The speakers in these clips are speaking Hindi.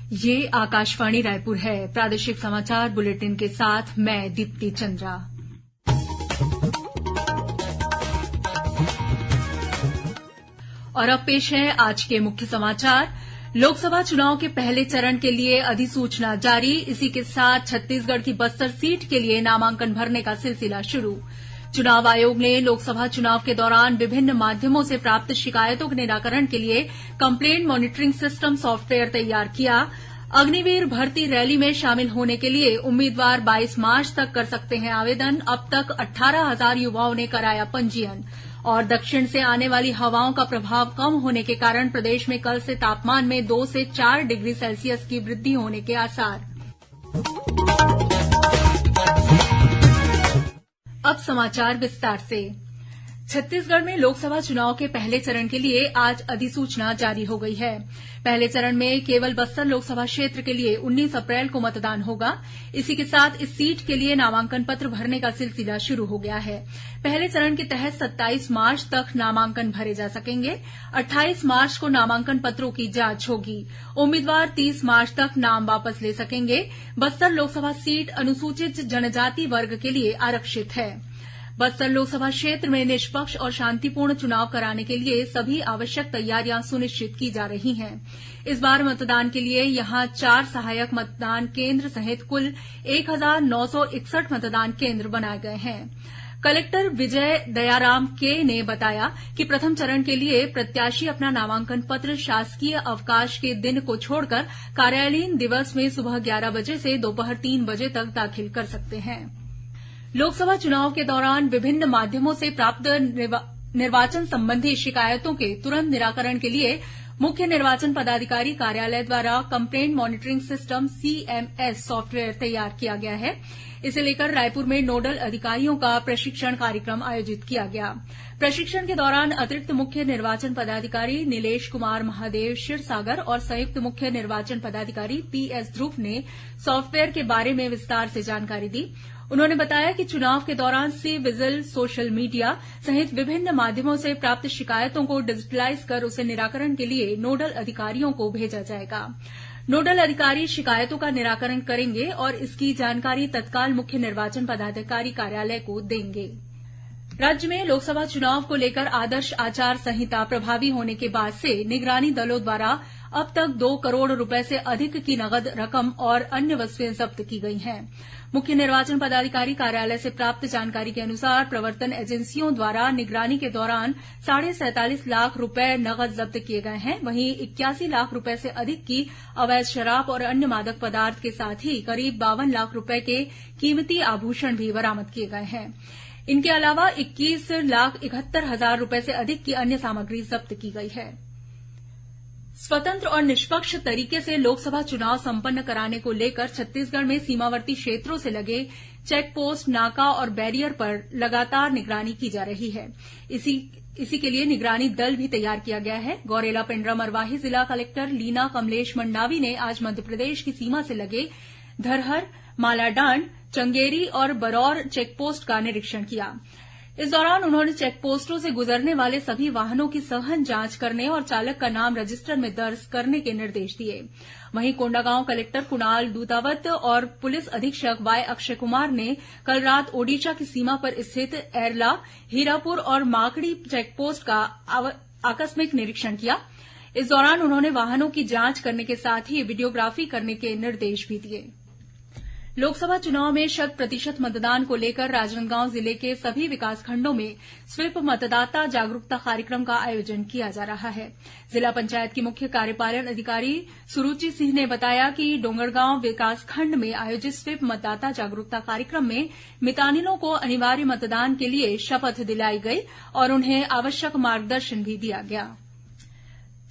ये आकाशवाणी रायपुर है। प्रादेशिक समाचार बुलेटिन के साथ मैं दीप्ति चंद्रा। और अब पेश है आज के मुख्य समाचार। लोकसभा चुनाव के पहले चरण के लिए अधिसूचना जारी। इसी के साथ छत्तीसगढ़ की बस्तर सीट के लिए नामांकन भरने का सिलसिला शुरू। चुनाव आयोग ने लोकसभा चुनाव के दौरान विभिन्न माध्यमों से प्राप्त शिकायतों के निराकरण के लिए कंप्लेंट मॉनिटरिंग सिस्टम सॉफ्टवेयर तैयार किया। अग्निवीर भर्ती रैली में शामिल होने के लिए उम्मीदवार 22 मार्च तक कर सकते हैं आवेदन। अब तक 18,000 युवाओं ने कराया पंजीयन। और दक्षिण से आने वाली हवाओं का प्रभाव कम होने के कारण प्रदेश में कल से तापमान में 2 से 4 डिग्री सेल्सियस की वृद्धि होने के आसार। अब समाचार विस्तार से। छत्तीसगढ़ में लोकसभा चुनाव के पहले चरण के लिए आज अधिसूचना जारी हो गई है। पहले चरण में केवल बस्तर लोकसभा क्षेत्र के लिए 19 अप्रैल को मतदान होगा। इसी के साथ इस सीट के लिए नामांकन पत्र भरने का सिलसिला शुरू हो गया है। पहले चरण के तहत 27 मार्च तक नामांकन भरे जा सकेंगे। 28 मार्च को नामांकन पत्रों की जांच होगी। उम्मीदवार 30 मार्च तक नाम वापस ले सकेंगे। बस्तर लोकसभा सीट अनुसूचित जनजाति वर्ग के लिए आरक्षित है। बस्तर लोकसभा क्षेत्र में निष्पक्ष और शांतिपूर्ण चुनाव कराने के लिए सभी आवश्यक तैयारियां सुनिश्चित की जा रही हैं। इस बार मतदान के लिए यहां 4 सहायक मतदान केन्द्र सहित कुल 1,961 मतदान केन्द्र बनाए गए हैं। कलेक्टर विजय दयाराम के ने बताया कि प्रथम चरण के लिए प्रत्याशी अपना नामांकन पत्र शासकीय अवकाश के दिन को छोड़कर कार्यालयीन दिवस में सुबह 11 बजे से दोपहर 3 बजे तक दाखिल कर सकते हैं। लोकसभा चुनाव के दौरान विभिन्न माध्यमों से प्राप्त निर्वाचन संबंधी शिकायतों के तुरंत निराकरण के लिए मुख्य निर्वाचन पदाधिकारी कार्यालय द्वारा complaint monitoring system CMS software तैयार किया गया है। इसे लेकर रायपुर में नोडल अधिकारियों का प्रशिक्षण कार्यक्रम आयोजित किया गया। प्रशिक्षण के दौरान अतिरिक्त मुख्य निर्वाचन पदाधिकारी नीलेश कुमार महादेव क्षीरसागर और संयुक्त मुख्य निर्वाचन पदाधिकारी पीएस ध्रुव ने सॉफ्टवेयर के बारे में विस्तार से जानकारी दी। उन्होंने बताया कि चुनाव के दौरान सी विजिल, सोशल मीडिया सहित विभिन्न माध्यमों से प्राप्त शिकायतों को डिजिटलाइज कर उसे निराकरण के लिए नोडल अधिकारियों को भेजा जाएगा। नोडल अधिकारी शिकायतों का निराकरण करेंगे और इसकी जानकारी तत्काल मुख्य निर्वाचन पदाधिकारी कार्यालय को देंगे। राज्य में लोकसभा चुनाव को लेकर आदर्श आचार संहिता प्रभावी होने के बाद से निगरानी दलों द्वारा अब तक 2 करोड़ रुपए से अधिक की नकद रकम और अन्य वस्तुएं जब्त की गई हैं। मुख्य निर्वाचन पदाधिकारी कार्यालय से प्राप्त जानकारी के अनुसार प्रवर्तन एजेंसियों द्वारा निगरानी के दौरान 47.5 लाख रुपए नकद जब्त किए गए हैं। वहीं 81 लाख रुपए से अधिक की अवैध शराब और अन्य मादक पदार्थ के साथ ही करीब 52 लाख रुपए के कीमती आभूषण भी बरामद किए गए हैं। इनके अलावा 21,71,000 रुपए से अधिक की अन्य सामग्री जब्त की गई है। स्वतंत्र और निष्पक्ष तरीके से लोकसभा चुनाव संपन्न कराने को लेकर छत्तीसगढ़ में सीमावर्ती क्षेत्रों से लगे चेक पोस्ट, नाका और बैरियर पर लगातार निगरानी की जा रही है। इसी के लिए निगरानी दल भी तैयार किया गया है। गौरेला पेण्ड्रा मरवाही जिला कलेक्टर लीना कमलेश मंडावी ने आज मध्यप्रदेश की सीमा से लगे धरहर, मालाडांड, चंगेरी और बरौर चेकपोस्ट का निरीक्षण किया। इस दौरान उन्होंने चेकपोस्टों से गुजरने वाले सभी वाहनों की सघन जांच करने और चालक का नाम रजिस्टर में दर्ज करने के निर्देश दिए। वहीं कोंडागांव कलेक्टर कुणाल दूतावत और पुलिस अधीक्षक वाई अक्षय कुमार ने कल रात ओडिशा की सीमा पर स्थित एरला, हीरापुर और माकड़ी चेकपोस्ट का आकस्मिक निरीक्षण किया। इस दौरान उन्होंने वाहनों की जांच करने के साथ ही वीडियोग्राफी करने के निर्देश भी दिए। लोकसभा चुनाव में 100% मतदान को लेकर राजनांदगांव जिले के सभी विकासखंडों में स्वीप मतदाता जागरूकता कार्यक्रम का आयोजन किया जा रहा है। जिला पंचायत की मुख्य कार्यपालन अधिकारी सुरुचि सिंह ने बताया कि डोंगरगांव विकासखंड में आयोजित स्वीप मतदाता जागरूकता कार्यक्रम में मितानिनों को अनिवार्य मतदान के लिए शपथ दिलाई गई और उन्हें आवश्यक मार्गदर्शन भी दिया गया।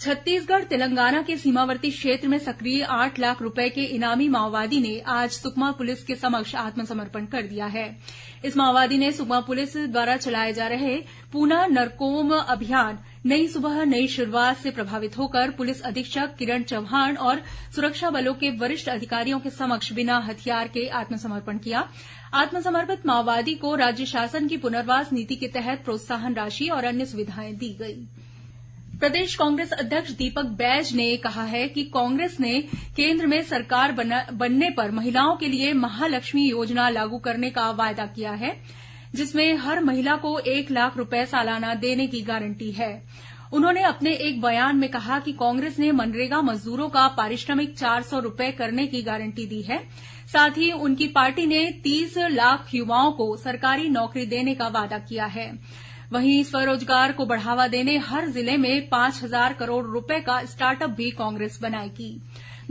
छत्तीसगढ़ तेलंगाना के सीमावर्ती क्षेत्र में सक्रिय 8 लाख रुपए के इनामी माओवादी ने आज सुकमा पुलिस के समक्ष आत्मसमर्पण कर दिया है। इस माओवादी ने सुकमा पुलिस द्वारा चलाए जा रहे पूना नरकोम अभियान नई सुबह नई शुरुआत से प्रभावित होकर पुलिस अधीक्षक किरण चौहान और सुरक्षा बलों के वरिष्ठ अधिकारियों के समक्ष बिना हथियार के आत्मसमर्पण किया। आत्मसमर्पित माओवादी को राज्य शासन की पुनर्वास नीति के तहत प्रोत्साहन राशि और अन्य सुविधाएं दी गई। प्रदेश कांग्रेस अध्यक्ष दीपक बैज ने कहा है कि कांग्रेस ने केंद्र में सरकार बनने पर महिलाओं के लिए महालक्ष्मी योजना लागू करने का वायदा किया है, जिसमें हर महिला को 1 लाख रुपए सालाना देने की गारंटी है। उन्होंने अपने एक बयान में कहा कि कांग्रेस ने मनरेगा मजदूरों का पारिश्रमिक 400 रुपए करने की गारंटी दी है। साथ ही उनकी पार्टी ने 30 लाख युवाओं को सरकारी नौकरी देने का वादा किया है। वहीं स्वरोजगार को बढ़ावा देने हर जिले में 5,000 करोड़ रुपए का स्टार्टअप भी कांग्रेस बनाएगी।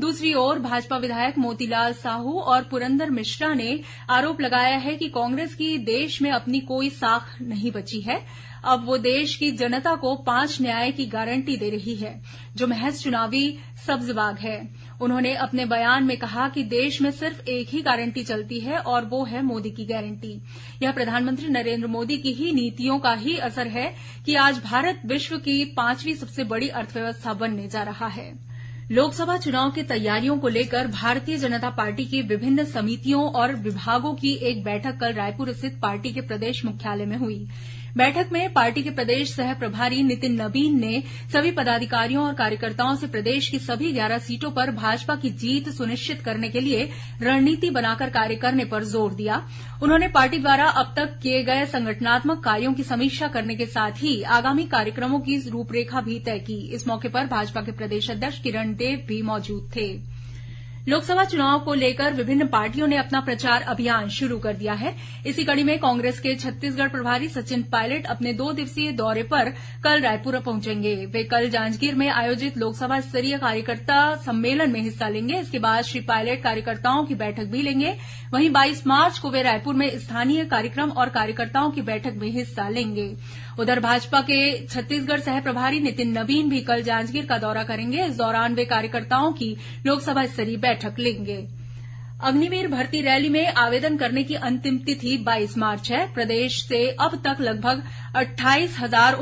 दूसरी ओर भाजपा विधायक मोतीलाल साहू और पुरंदर मिश्रा ने आरोप लगाया है कि कांग्रेस की देश में अपनी कोई साख नहीं बची है। अब वो देश की जनता को 5 न्याय की गारंटी दे रही है, जो महज चुनावी सब्जबाग है। उन्होंने अपने बयान में कहा कि देश में सिर्फ एक ही गारंटी चलती है और वो है मोदी की गारंटी। यह प्रधानमंत्री नरेंद्र मोदी की ही नीतियों का ही असर है कि आज भारत विश्व की 5वीं सबसे बड़ी अर्थव्यवस्था बनने जा रहा है। लोकसभा चुनाव की तैयारियों को लेकर भारतीय जनता पार्टी की विभिन्न समितियों और विभागों की एक बैठक कल रायपुर स्थित पार्टी के प्रदेश मुख्यालय में हुई। बैठक में पार्टी के प्रदेश सह प्रभारी नितिन नबीन ने सभी पदाधिकारियों और कार्यकर्ताओं से प्रदेश की सभी 11 सीटों पर भाजपा की जीत सुनिश्चित करने के लिए रणनीति बनाकर कार्य करने पर जोर दिया। उन्होंने पार्टी द्वारा अब तक किए गए संगठनात्मक कार्यों की समीक्षा करने के साथ ही आगामी कार्यक्रमों की रूपरेखा भी तय की। इस मौके पर भाजपा के प्रदेश अध्यक्ष किरण देव भी मौजूद थे। लोकसभा चुनाव को लेकर विभिन्न पार्टियों ने अपना प्रचार अभियान शुरू कर दिया है। इसी कड़ी में कांग्रेस के छत्तीसगढ़ प्रभारी सचिन पायलट अपने 2 दिवसीय दौरे पर कल रायपुर पहुंचेंगे। वे कल जांजगीर में आयोजित लोकसभा स्तरीय कार्यकर्ता सम्मेलन में हिस्सा लेंगे। इसके बाद श्री पायलट कार्यकर्ताओं की बैठक भी लेंगे। वहीं 22 मार्च को वे रायपुर में स्थानीय कार्यक्रम और कार्यकर्ताओं की बैठक में हिस्सा लेंगे। उधर भाजपा के छत्तीसगढ़ सह प्रभारी नितिन नबीन भी कल जांजगीर का दौरा करेंगे। इस दौरान वे कार्यकर्ताओं की लोकसभा स्तरीय बैठक लेंगे। अग्निवीर भर्ती रैली में आवेदन करने की अंतिम तिथि 22 मार्च है। प्रदेश से अब तक लगभग 18,000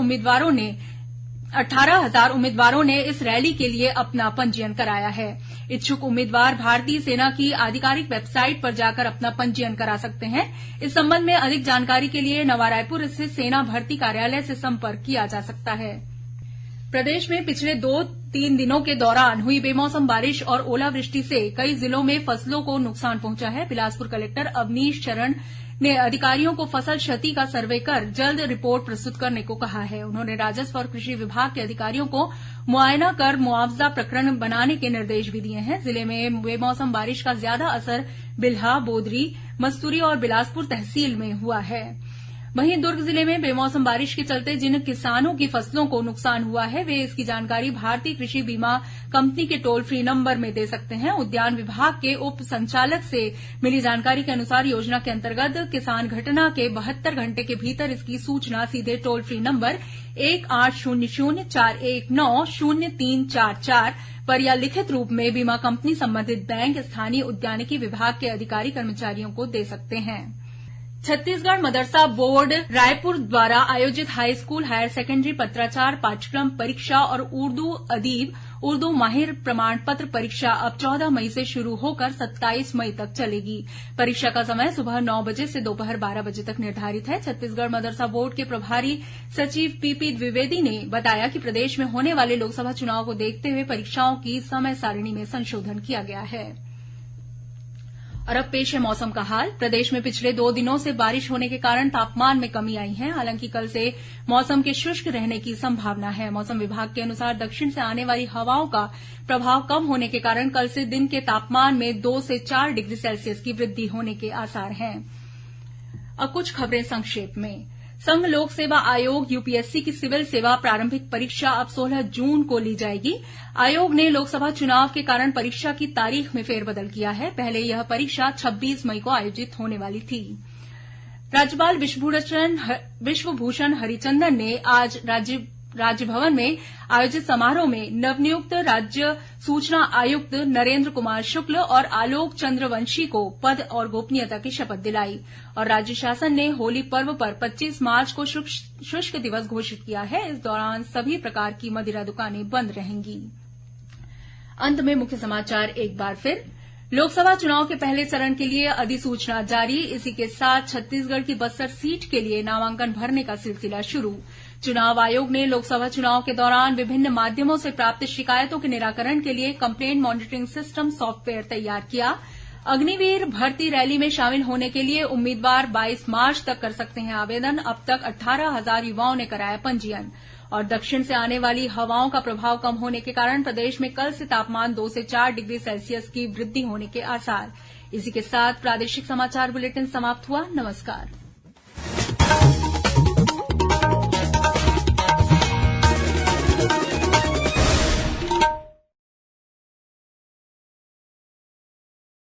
उम्मीदवारों ने इस रैली के लिए अपना पंजीयन कराया है। इच्छुक उम्मीदवार भारतीय सेना की आधिकारिक वेबसाइट पर जाकर अपना पंजीयन करा सकते हैं। इस संबंध में अधिक जानकारी के लिए नवा रायपुर स्थित सेना भर्ती कार्यालय से संपर्क किया जा सकता है। प्रदेश में पिछले 2-3 दिनों के दौरान हुई बेमौसम बारिश और ओलावृष्टि से कई जिलों में फसलों को नुकसान पहुंचा है। बिलासपुर कलेक्टर अवनीश चरण ने अधिकारियों को फसल क्षति का सर्वे कर जल्द रिपोर्ट प्रस्तुत करने को कहा है। उन्होंने राजस्व और कृषि विभाग के अधिकारियों को मुआयना कर मुआवजा प्रकरण बनाने के निर्देश भी दिए हैं। जिले में बेमौसम बारिश का ज्यादा असर बिल्हा, बोदरी, मस्तूरी और बिलासपुर तहसील में हुआ है। वहीं दुर्ग जिले में बेमौसम बारिश के चलते जिन किसानों की फसलों को नुकसान हुआ है, वे इसकी जानकारी भारतीय कृषि बीमा कंपनी के टोल फ्री नंबर में दे सकते हैं। उद्यान विभाग के उप संचालक से मिली जानकारी के अनुसार योजना के अंतर्गत किसान घटना के 72 घंटे के भीतर इसकी सूचना सीधे टोल फ्री नंबर 180041900344 पर या लिखित रूप में बीमा कंपनी, संबंधित बैंक, स्थानीय उद्यानिकी विभाग के अधिकारी कर्मचारियों को दे सकते हैं। छत्तीसगढ़ मदरसा बोर्ड रायपुर द्वारा आयोजित हाई स्कूल हायर सेकेंडरी पत्राचार पाठ्यक्रम परीक्षा और उर्दू अदीब, उर्दू माहिर प्रमाण पत्र परीक्षा अब 14 मई से शुरू होकर 27 मई तक चलेगी। परीक्षा का समय सुबह 9 बजे से दोपहर 12 बजे तक निर्धारित है। छत्तीसगढ़ मदरसा बोर्ड के प्रभारी सचिव पीपी द्विवेदी ने बताया कि प्रदेश में होने वाले लोकसभा चुनाव को देखते हुए परीक्षाओं की समय सारिणी में संशोधन किया गया है। और अब पेश है मौसम का हाल। प्रदेश में पिछले 2 दिनों से बारिश होने के कारण तापमान में कमी आई है। हालांकि कल से मौसम के शुष्क रहने की संभावना है। मौसम विभाग के अनुसार दक्षिण से आने वाली हवाओं का प्रभाव कम होने के कारण कल से दिन के तापमान में 2 से 4 डिग्री सेल्सियस की वृद्धि होने के आसार हैं। अब कुछ खबरें संक्षेप में। संघ लोक सेवा आयोग यूपीएससी की सिविल सेवा प्रारंभिक परीक्षा अब 16 जून को ली जाएगी। आयोग ने लोकसभा चुनाव के कारण परीक्षा की तारीख में फेरबदल किया है। पहले यह परीक्षा 26 मई को आयोजित होने वाली थी। राज्यपाल विश्वभूषण हरिचंदन ने आज राजभवन में आयोजित समारोह में नवनियुक्त राज्य सूचना आयुक्त नरेंद्र कुमार शुक्ल और आलोक चंद्रवंशी को पद और गोपनीयता की शपथ दिलाई। और राज्य शासन ने होली पर्व पर 25 मार्च को शुष्क दिवस घोषित किया है। इस दौरान सभी प्रकार की मदिरा दुकानें बंद रहेंगी। अंत में मुख्य समाचार एक बार फिर। लोकसभा चुनाव के पहले चरण के लिए अधिसूचना जारी। इसी के साथ छत्तीसगढ़ की बस्तर सीट के लिए नामांकन भरने का सिलसिला शुरू। चुनाव आयोग ने लोकसभा चुनाव के दौरान विभिन्न माध्यमों से प्राप्त शिकायतों के निराकरण के लिए कंप्लेंट मॉनिटरिंग सिस्टम सॉफ्टवेयर तैयार किया। अग्निवीर भर्ती रैली में शामिल होने के लिए उम्मीदवार 22 मार्च तक कर सकते हैं आवेदन। अब तक 18,000 युवाओं ने कराया पंजीयन। और दक्षिण से आने वाली हवाओं का प्रभाव कम होने के कारण प्रदेश में कल से तापमान 2 से 4 डिग्री सेल्सियस की वृद्धि होने के आसार। इसी के साथ प्रादेशिक समाचार बुलेटिन समाप्त हुआ। नमस्कार।